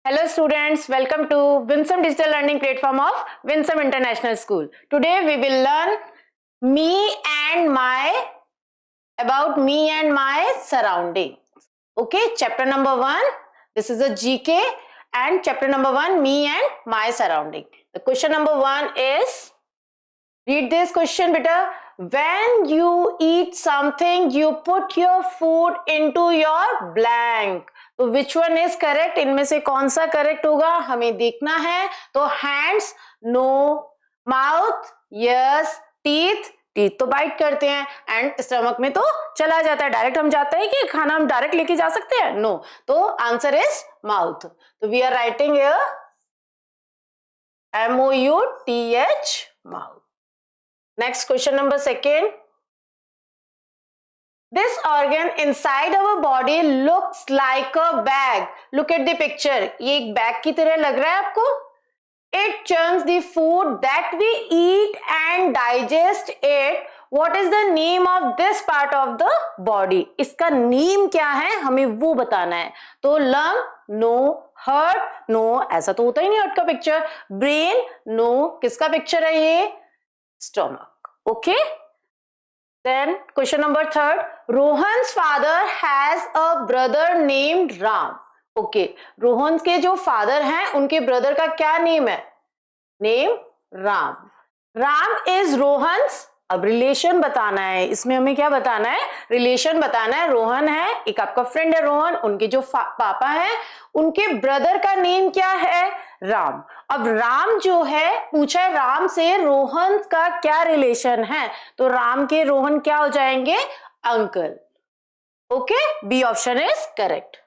Hello students, welcome to Winsome Digital Learning Platform of Winsome International School. Today we will learn about me and my surrounding. Okay, chapter number 1. This is a GK and chapter number 1, me and my surrounding. The question number 1 is, read this question beta. When you eat something, you put your food into your blank. तो which one is correct, इनमें से कौन सा correct होगा हमें देखना है. तो hands no, mouth yes, teeth teeth तो बाइट करते हैं एंड स्टमक में तो चला जाता है. डायरेक्ट हम जाते हैं कि खाना हम डायरेक्ट लेके जा सकते हैं? नो. तो आंसर इज माउथ. तो we are writing here MOUTH, mouth. Next question number 2. This organ inside our body looks like a bag. Look at the picture. ये एक बैग की तरह लग रहा है आपको. It churns the food that we eat and digest it. What is the name of this part of the body? इसका name क्या है हमें वो बताना है. तो लंग नो, हार्ट नो, ऐसा तो होता ही नहीं हार्ट का पिक्चर. ब्रेन नो, किसका पिक्चर है ये? Stomach. Okay. Then question number 3. Rohan's father has a brother named Ram. Okay, Rohan के जो फादर हैं उनके ब्रदर का क्या नेम है? नेम राम. राम इज रोहन्स. अब रिलेशन बताना है, इसमें हमें क्या बताना है? रिलेशन बताना है. रोहन है, एक आपका फ्रेंड है रोहन, उनके जो पापा हैं उनके ब्रदर का नेम क्या है? राम. अब राम जो है, पूछा है राम से रोहन का क्या रिलेशन है, तो राम के रोहन क्या हो जाएंगे? Uncle. Okay, B option is correct.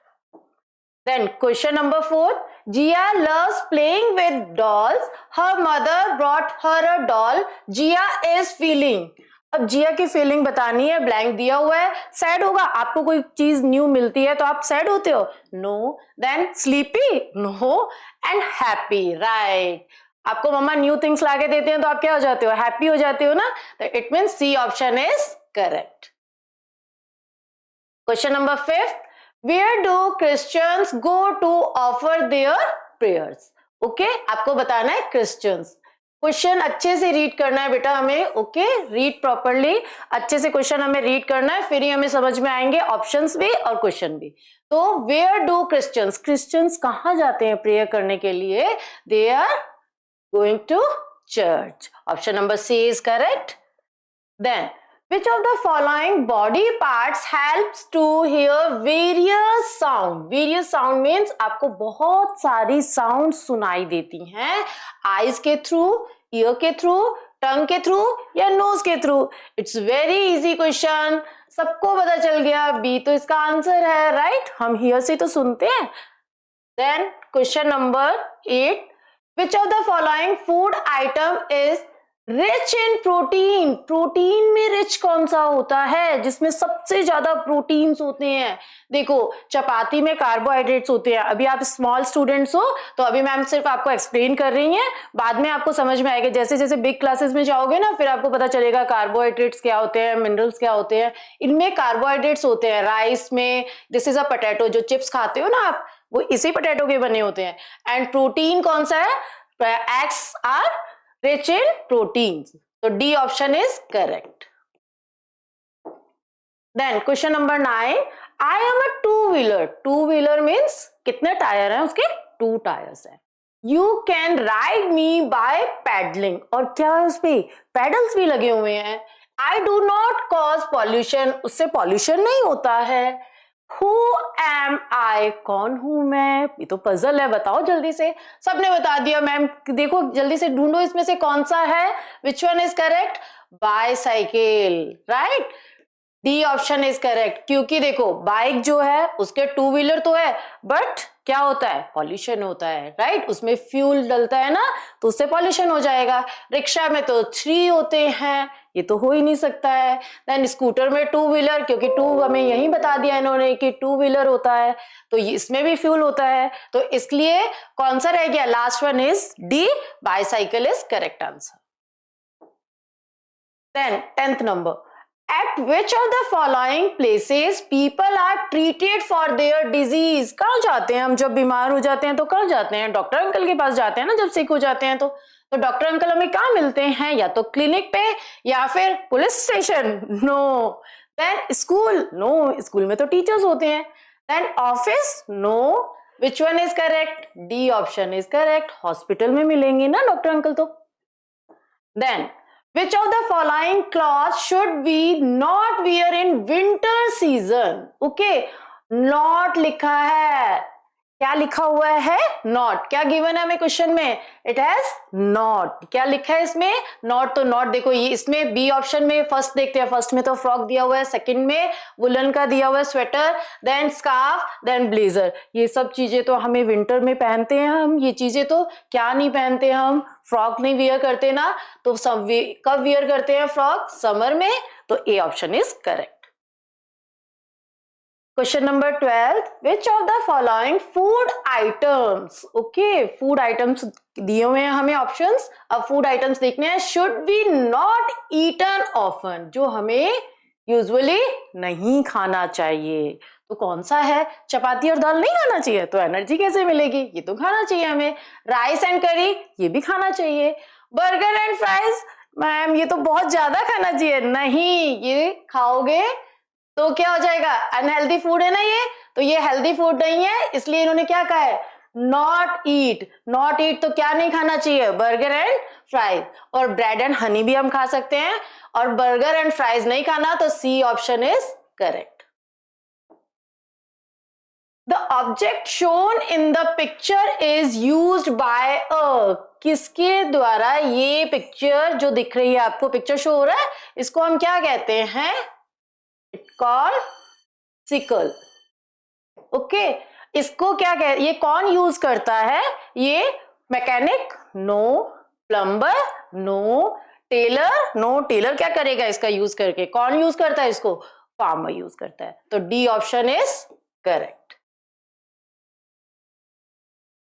Then question number 4. Jia loves playing with dolls. Her mother brought her a doll. Jia is feeling. अब जिया की फीलिंग बतानी है. ब्लैंक दिया हुआ है. सैड होगा. आपको कोई चीज न्यू मिलती है तो आप सैड होते हो? No. Then sleepy? No. And happy. Right. आपको मम्मा न्यू थिंग्स लाके देते हैं तो आप क्या हो जाते हो? हैप्पी हो जाते हो ना. तो it means C option is correct. Question number 5. Where do Christians go to offer their prayers? ओके, आपको बताना है क्रिश्चियंस. क्वेश्चन अच्छे से रीड करना है बेटा हमें. Okay, read properly. अच्छे से क्वेश्चन हमें रीड करना है, फिर ही हमें समझ में आएंगे ऑप्शंस भी और क्वेश्चन भी. तो वेयर डू क्रिश्चियंस, क्रिश्चियंस कहाँ जाते हैं प्रेयर करने के लिए? They are going to church. Option number C is correct. Then which of the following body parts helps to hear various sound? Various sound means आपको बहुत सारी sound सुनाई देती हैं. eyes के थ्रू, ear के थ्रू, टंग के थ्रू या नोज के through? It's very easy question. सबको पता चल गया, बी तो इसका आंसर है. राइट, हम हियर से तो सुनते हैं. Then question number 8. which of the following food item is rich in protein? Protein में रिच कौन सा होता है जिसमें सबसे ज्यादा प्रोटीन्स होते हैं? देखो, चपाती में कार्बोहाइड्रेट्स होते हैं. अभी आप स्मॉल स्टूडेंट्स हो तो अभी मैम सिर्फ आपको एक्सप्लेन कर रही हैं, बाद में आपको समझ में आएगा. जैसे जैसे बिग क्लासेस में जाओगे ना, फिर आपको पता चलेगा कार्बोहाइड्रेट्स क्या होते हैं, मिनरल्स क्या होते हैं. इनमें कार्बोहाइड्रेट्स होते हैं राइस में. This is a potato. जो चिप्स खाते हो ना आप, वो इसी पोटैटो के बने होते हैं. एंड प्रोटीन कौन सा है? Eggs are rich in proteins. So D option is correct. Then question number 9. I am a two-wheeler. Two-wheeler means कितने टायर हैं उसके? 2 टायर्स हैं. You can ride me by paddling. और क्या है उस पे? पैडल्स भी लगे हुए हैं. I do not cause pollution. उससे पॉल्यूशन नहीं होता है. Who am I? कौन हूं मैं? ये तो पजल है, बताओ जल्दी से. सबने बता दिया मैम. देखो जल्दी से ढूंढो इसमें से कौन सा है. Which one is correct? Bicycle. Right, D option is correct. क्योंकि देखो बाइक जो है उसके 2 व्हीलर तो है, बट क्या होता है? पॉल्यूशन होता है. राइट, उसमें फ्यूल डलता है ना, तो उससे पॉल्यूशन हो जाएगा. रिक्शा में तो 3 होते हैं, ये तो हो ही नहीं सकता है. देन स्कूटर में 2 व्हीलर, क्योंकि 2 हमें यही बता दिया इन्होंने कि 2 व्हीलर होता है, तो इसमें भी फ्यूल होता है. तो इसलिए कौन सा रह गया? Last one is D, bicycle is correct answer. Then 10th number. At which of the following places people are treated for their disease? कहाँ जाते हैं हम जब बीमार हो जाते हैं? तो कहाँ जाते हैं? डॉक्टर अंकल के पास जाते हैं ना, जब सिक हो जाते हैं तो डॉक्टर अंकल हमें कहाँ मिलते हैं? या तो क्लिनिक पे या फिर police station, no. Then school, no, school में तो टीचर्स होते हैं। Then office, no. Which one is correct? D option is correct, hospital में मिलेंगे ना डॉक्टर अंकल तो। Then which of the following clothes should we not wear in winter season? Okay, not लिखा है, क्या लिखा हुआ है? नॉट। क्या गिवन है हमें क्वेश्चन में? It has not. क्या लिखा है इसमें? नॉट। तो नॉट देखो, ये इसमें बी ऑप्शन में फर्स्ट देखते हैं, फर्स्ट में तो फ्रॉक दिया हुआ है, सेकंड में वुलन का दिया हुआ है sweater, then scarf, then blazer. ये सब चीजें तो हमें विंटर में पहनते हैं हम, ये चीजें तो क्या नहीं पहनते हम? फ्रॉक नहीं वियर करते ना, तो सब कब वियर करते हैं फ्रॉक? समर में। तो A option is correct. Question number 12, which of the following food items, okay, food items दिए हुए हैं हमें ऑप्शंस, अब फूड आइटम्स देखने हैं। should be not eaten often, जो हमें यूजुअली नहीं खाना चाहिए, तो कौन सा है? चपाती और दाल नहीं खाना चाहिए, तो एनर्जी कैसे मिलेगी? ये तो खाना चाहिए हमें। राइस एंड करी, ये भी खाना चाहिए। बर्गर एंड फ्राइज, मैम ये तो बहुत ज्यादा खाना चाहिए, नहीं, ये खाओगे तो क्या हो जाएगा? अनहेल्दी फूड है ना ये, तो ये हेल्दी फूड नहीं है, इसलिए इन्होंने क्या कहा है? Not eat. नॉट ईट तो क्या नहीं खाना चाहिए? Burger and fries. और ब्रेड एंड हनी भी हम खा सकते हैं, और बर्गर एंड फ्राइज नहीं खाना, तो C option is correct. The object shown in the picture is used by a, किसके द्वारा ये पिक्चर जो दिख रही है आपको, पिक्चर शो हो रहा है, इसको हम क्या कहते हैं? It's called sickle. ओके, इसको क्या कह, ये कौन यूज करता है? ये mechanic? No. Plumber? No. Tailor? No. Tailor क्या करेगा इसका यूज करके? कौन यूज करता है इसको? फार्मर यूज करता है, तो D option is correct.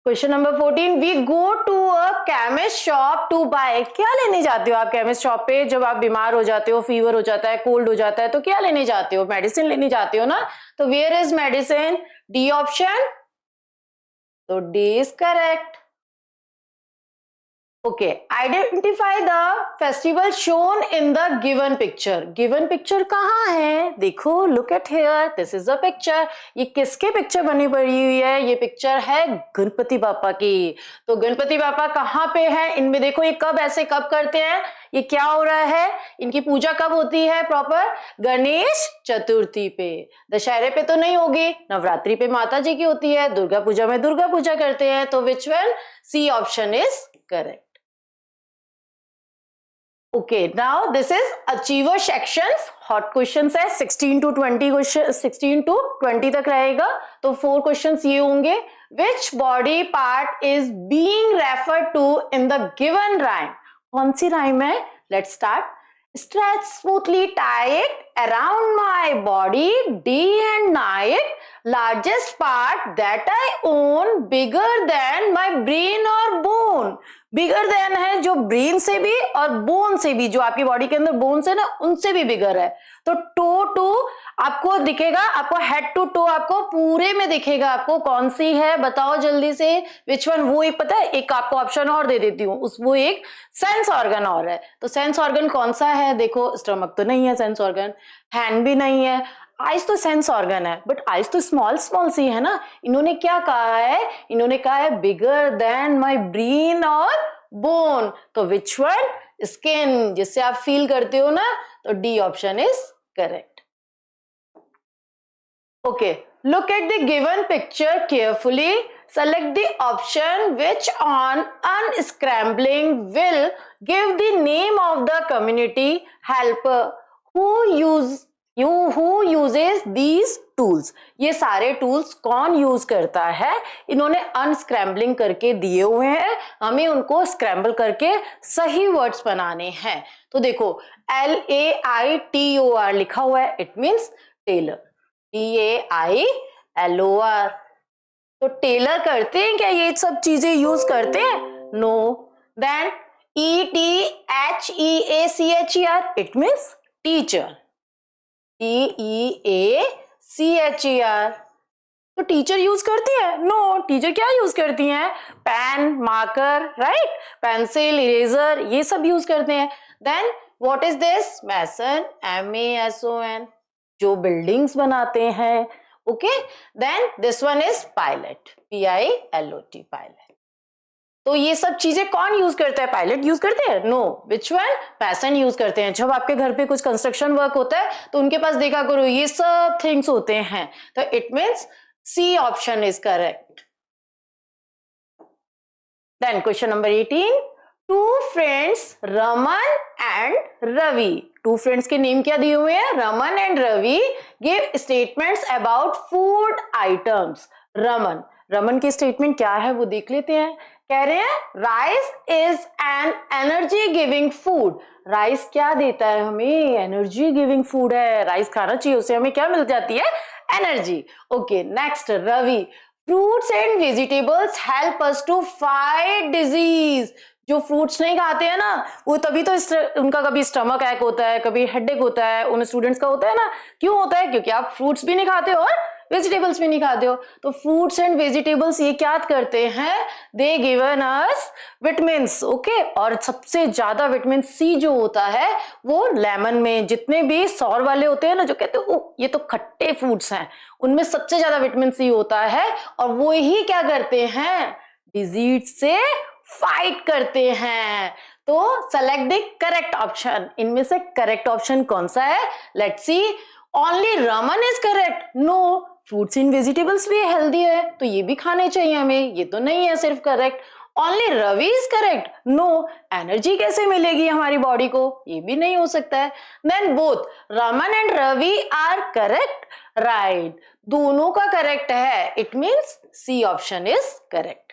Question number 14, we go to a chemist shop to buy, क्या लेने जाते हो आप केमिस्ट शॉप पे? जब आप बीमार हो जाते हो, फीवर हो जाता है, कोल्ड हो जाता है, तो क्या लेने जाते हो? मेडिसिन लेने जाते हो ना, तो where is medicine? D option, तो D is correct. Okay, identify the festival shown in the given picture. Given picture कहाँ है? देखो, look at here, this is the picture. ये किसके पिक्चर बनी पड़ी हुई है? ये पिक्चर है गणपति बापा की। तो गणपति बापा कहाँ पे है? इनमें देखो, ये कब ऐसे कब करते हैं? ये क्या हो रहा है? इनकी पूजा कब होती है प्रॉपर? गणेश चतुर्थी पे। दशहरे पे तो नहीं होगी, नवरात्रि पे माता जी की होती है, दुर्गा पूजा में दुर्गा पूजा करते हैं, तो which one? C option is correct. Okay, now this is achiever sections, hot questions है, 16 to 20 क्वेश्चन, 16 to 20 तक रहेगा, तो 4 क्वेश्चंस ये होंगे। Which body part is being referred to in the given rhyme? कौन सी rhyme है? Let's start. Stretch smoothly tight around my body day and night, largest part that I own, bigger than my brain or bone. Bigger than है जो brain से भी और bone से भी, जो आपकी बॉडी के अंदर बोन्स है ना, उनसे भी बिगर है। तो टो टू आपको दिखेगा, आपको हेड टू टो आपको पूरे में दिखेगा। आपको कौन सी है बताओ जल्दी से, विच वन? वो एक पता है, एक आपको ऑप्शन और दे देती हूँ, उस वो एक सेंस ऑर्गन और है। तो सेंस ऑर्गन कौन सा है? देखो, स्टमक तो नहीं है सेंस ऑर्गन, हैंड भी नहीं है, आइज तो सेंस ऑर्गन है, बट आइज तो स्मॉल स्मॉल सी है ना। इन्होंने क्या कहा है? इन्होंने कहा है बिगर देन माई ब्रेन और बोन, तो विच वन? स्किन, जिससे आप फील करते हो ना, तो D option is correct. Okay, look at the given picture carefully. Select the option which on unscrambling will give the name of the community helper who uses these tools. ये सारे tools कौन use करता है? इन्होंने अनस्क्रैम्बलिंग करके दिए हुए हैं, हमें उनको स्क्रैम्बल करके सही वर्ड्स बनाने हैं। तो देखो, LAITOR लिखा हुआ है, इट मीन्स टेलर, TAILOR। तो टेलर करते हैं क्या ये सब चीजें यूज करते हैं? No. Then ETHEACHER, it means teacher. TEACHER। तो टीचर यूज करती है? नो, टीचर क्या यूज करती हैं? Pen, marker, right, pencil, eraser, ये सब यूज करते हैं। Then what is this? Mason, MASON, जो बिल्डिंग्स बनाते हैं। Okay, then this one is pilot, PILOT, pilot. तो ये सब चीजें कौन यूज करता है? पायलट यूज करते हैं? No, which one? Mason use करते हैं। जब आपके घर पे कुछ कंस्ट्रक्शन वर्क होता है तो उनके पास देखा करो ये सब थिंग्स होते हैं, तो it means C option is correct. Then question number 18. Two friends, Raman and Ravi. Two friends के नेम क्या दिए हुए हैं? Raman and Ravi give statements about food items. Raman की स्टेटमेंट क्या है वो देख लेते हैं। कह रहे हैं rice is an energy giving food. Rice क्या देता है हमें? एनर्जी गिविंग फूड है। राइस खाना चाहिए, उससे हमें क्या मिल जाती है? Energy. Okay, next Ravi, fruits and vegetables help us to fight disease. जो फ्रूट्स नहीं खाते हैं ना, वो तभी तो उनका कभी स्टमक एक होता है, कभी हेडेक होता है, उन स्टूडेंट्स का होता है ना। क्यों होता है? क्योंकि आप फ्रूट्स भी नहीं खाते और वेजिटेबल्स भी नहीं खाते हो। तो फ्रूट्स एंड वेजिटेबल्स ये क्या करते हैं? They given us vitamins. Okay, और सबसे ज्यादा विटामिन सी जो होता है वो लेमन में, जितने भी सौर वाले होते हैं ना, जो कहते हैं ये तो खट्टे फ्रूट्स हैं, उनमें सबसे ज्यादा विटामिन सी होता है। और वो ही क्या करते हैं? डिजीज से फाइट करते हैं। तो सेलेक्ट द करेक्ट ऑप्शन। इनमें से करेक्ट ऑप्शन कौन सा है? Let's see. Only Raman is correct? No, fruits and vegetables भी हेल्दी है तो ये भी खाने चाहिए हमें, ये तो नहीं है सिर्फ correct. Only Ravi is correct? No, energy कैसे मिलेगी हमारी बॉडी को? ये भी नहीं हो सकता है। Then both Raman and Ravi are correct? Right, दोनों का करेक्ट है। It means C option is correct.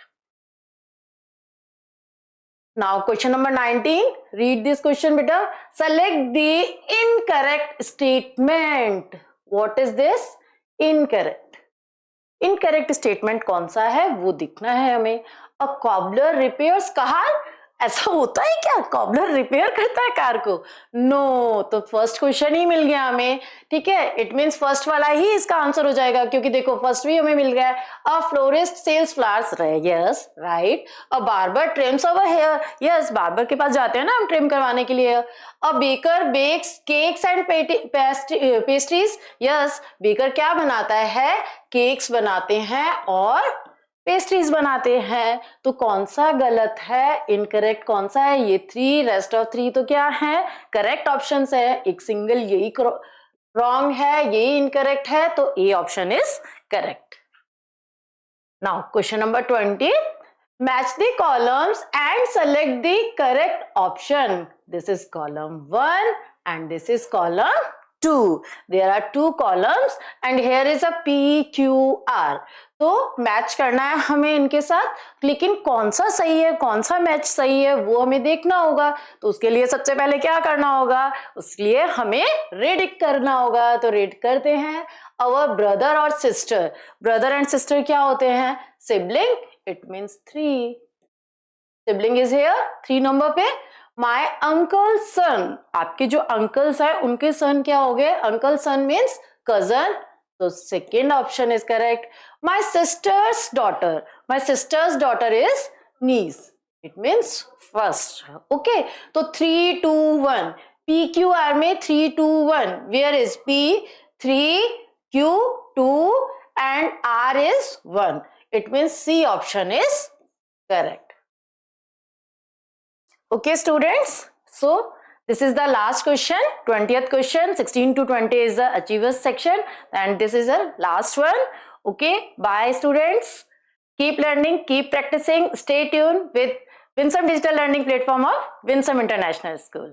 Now question number 19. Read this question beta. Select the incorrect statement. What is this? Incorrect. Incorrect statement कौन सा है वो दिखना है हमें। A cobbler repairs car. ऐसा होता है क्या? कॉबलर रिपेयर करता है कार को? नो, तो फर्स्ट क्वेश्चन ही मिल गया हमें। ठीक है, इट मीन्स फर्स्ट वाला ही इसका आंसर हो जाएगा, क्योंकि देखो फर्स्ट भी हमें मिल गया है। A florist sells flowers, yes right. A barber trims our hair, yes, barber के पास जाते हैं ना हम ट्रिम करवाने के लिए। A baker bakes cakes and pastries, yes, baker क्या बनाता है? केक्स बनाते हैं और पेस्ट्रीज बनाते हैं। तो कौन सा गलत है? इनकरेक्ट कौन सा है? ये 3, रेस्ट ऑफ 3 तो क्या है? करेक्ट ऑप्शंस है। एक सिंगल यही रॉन्ग है, यही इनकरेक्ट है, तो A option is correct. Now question number 20, match the columns and select the correct option. This is column 1 and this is column 2. There are 2 columns and here is a PQR. तो match करना है हमें इनके साथ, लेकिन कौन सा सही है, कौन सा मैच सही है वो हमें देखना होगा। तो उसके लिए सबसे पहले क्या करना होगा? उसके लिए हमें रीड करना होगा। तो रीड करते हैं। अवर ब्रदर और सिस्टर, ब्रदर एंड सिस्टर क्या होते हैं? Sibling, it means 3। Sibling is here 3 number पे। माई अंकल सन, आपके जो अंकल्स है उनके सन क्या हो गए? अंकल सन मीन्स कजन, तो second option is correct. My sister's daughter, my sister's daughter is nice, it means first. Okay, तो 3, 2, 1, PQR में 3, 2, 1, where is P? 3, Q 2 and R is 1. It means C option is correct. Okay students, so this is the last question, 20th question, 16 to 20 is the achievers section and this is the last one. Okay, bye students. Keep learning, keep practicing, stay tuned with Winsome Digital Learning Platform of Winsome International School.